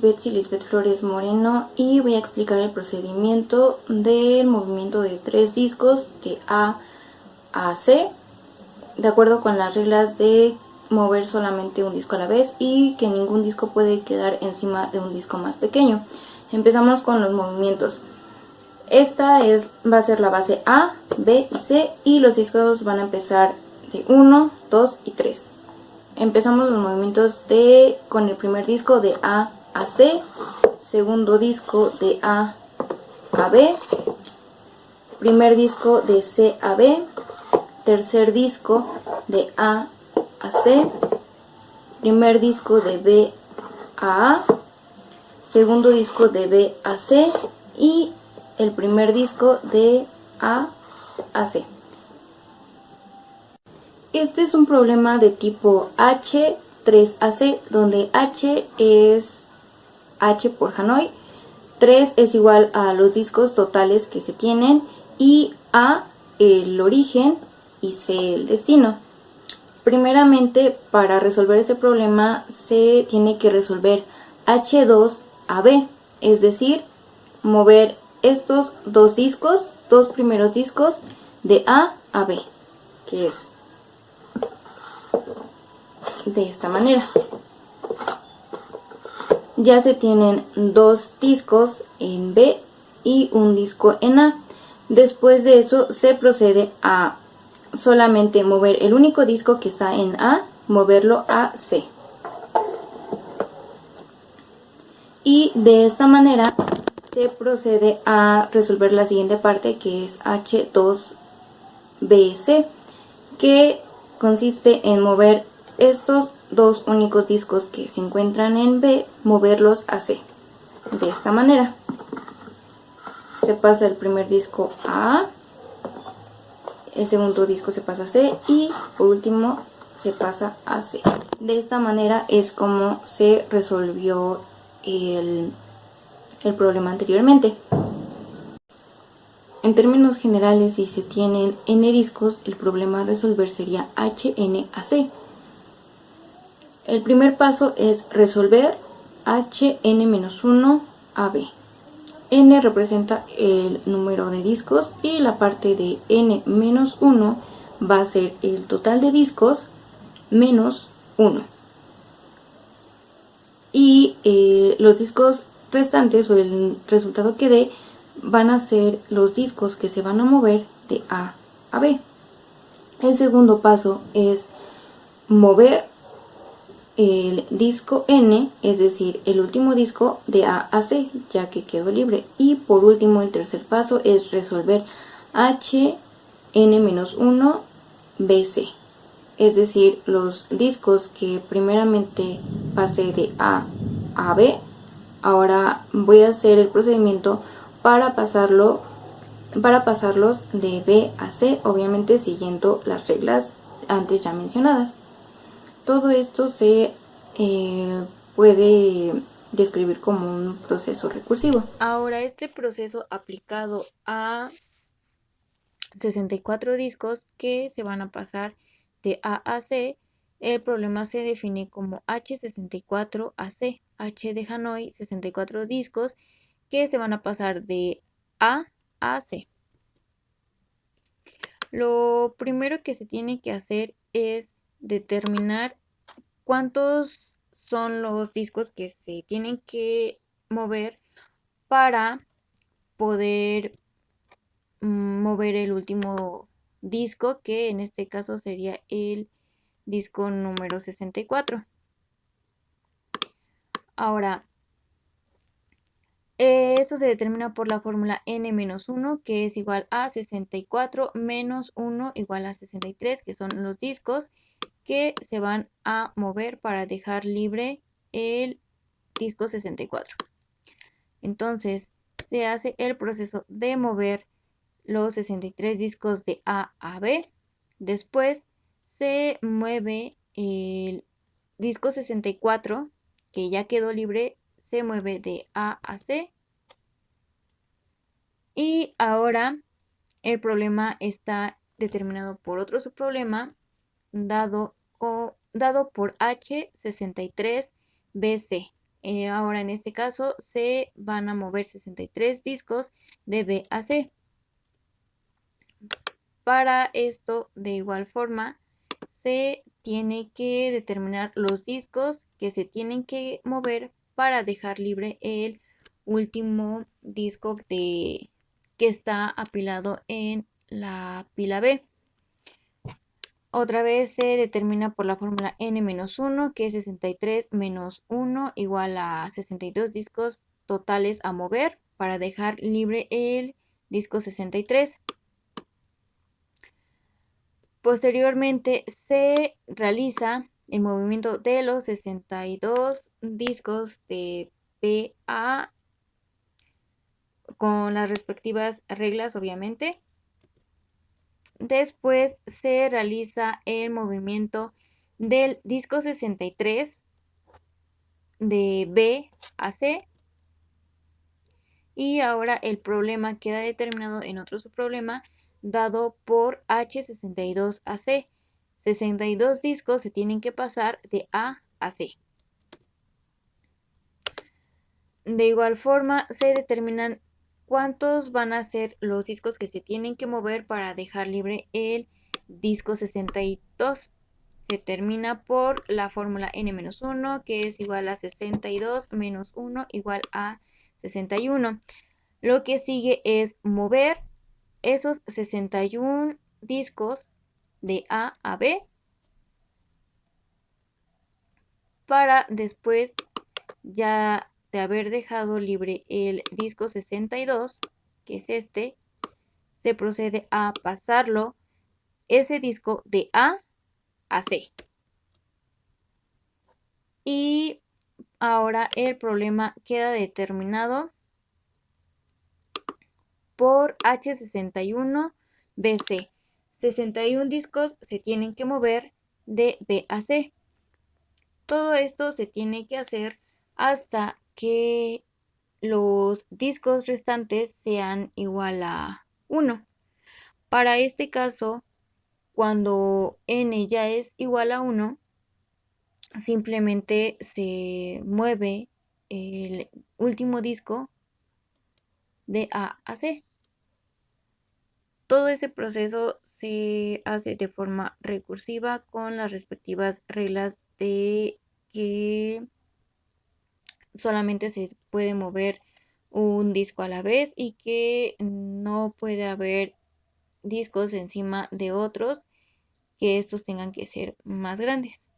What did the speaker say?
Betsy Lisbeth Flores Moreno y voy a explicar el procedimiento del movimiento de 3 discos de A a C, de acuerdo con las reglas de mover solamente un disco a la vez y que ningún disco puede quedar encima de un disco más pequeño. Empezamos con los movimientos. Esta va a ser la base A, B y C y los discos van a empezar de 1, 2 y 3. Empezamos los movimientos con el primer disco de A a C, segundo disco de A a B, primer disco de C a B, tercer disco de A a C, primer disco de B a A, segundo disco de B a C y el primer disco de A a C. Este es un problema de tipo H3AC, donde H es H por Hanoi, 3 es igual a los discos totales que se tienen y A el origen y C el destino. Primeramente, para resolver ese problema se tiene que resolver H2 a B, es decir, mover estos dos primeros discos de A a B, que es de esta manera. Ya se tienen 2 discos en B y un disco en A. Después de eso se procede a solamente mover el único disco que está en A, moverlo a C. Y de esta manera se procede a resolver la siguiente parte, que es H2BC, que consiste en mover estos 2 únicos discos que se encuentran en B, moverlos a C. De esta manera se pasa el primer disco a A, el segundo disco se pasa a C y por último se pasa a C. De esta manera es como se resolvió el problema anteriormente. En términos generales, si se tienen n discos, el problema a resolver sería HNAC. El primer paso es resolver Hn-1AB. N representa el número de discos y la parte de n-1 va a ser el total de discos menos 1. Y los discos restantes o el resultado que dé van a ser los discos que se van a mover de A a B. El segundo paso es mover el disco N, es decir, el último disco de A a C, ya que quedó libre. Y por último, el tercer paso es resolver Hn-1 BC, es decir, los discos que primeramente pasé de A a B. Ahora voy a hacer el procedimiento para pasarlos de B a C, obviamente siguiendo las reglas antes ya mencionadas. Todo esto se puede describir como un proceso recursivo. Ahora, este proceso aplicado a 64 discos que se van a pasar de A a C, el problema se define como H64AC, H de Hanoi, 64 discos que se van a pasar de A a C. Lo primero que se tiene que hacer es determinar cuántos son los discos que se tienen que mover para poder mover el último disco, que en este caso sería el disco número 64. Ahora, eso se determina por la fórmula n-1, que es igual a 64 menos 1 igual a 63, que son los discos que se van a mover para dejar libre el disco 64. Entonces, se hace el proceso de mover los 63 discos de A a B. Después se mueve el disco 64, que ya quedó libre, se mueve de A a C. Y ahora el problema está determinado por otro subproblema dado por H63BC. ahora en este caso se van a mover 63 discos de B a C. Para esto, de igual forma, se tiene que determinar los discos que se tienen que mover para dejar libre el último disco que está apilado en la pila B. Otra vez se determina por la fórmula n-1, que es 63 menos 1 igual a 62 discos totales a mover para dejar libre el disco 63. Posteriormente se realiza el movimiento de los 62 discos de PA con las respectivas reglas, obviamente. Después se realiza el movimiento del disco 63 de B a C. Y ahora el problema queda determinado en otro subproblema dado por H62 a C. 62 discos se tienen que pasar de A a C. De igual forma, se determinan cuántos van a ser los discos que se tienen que mover para dejar libre el disco 62. Se termina por la fórmula n-1, que es igual a 62 menos 1 igual a 61. Lo que sigue es mover esos 61 discos de A a B para después, ya de haber dejado libre el disco 62, que es este, se procede a pasarlo ese disco de A a C. Y ahora el problema queda determinado por H61BC. 61 discos se tienen que mover de B a C. Todo esto se tiene que hacer hasta que los discos restantes sean igual a 1. Para este caso, cuando n ya es igual a 1, simplemente se mueve el último disco de A a C. Todo ese proceso se hace de forma recursiva con las respectivas reglas de que solamente se puede mover un disco a la vez y que no puede haber discos encima de otros, que estos tengan que ser más grandes.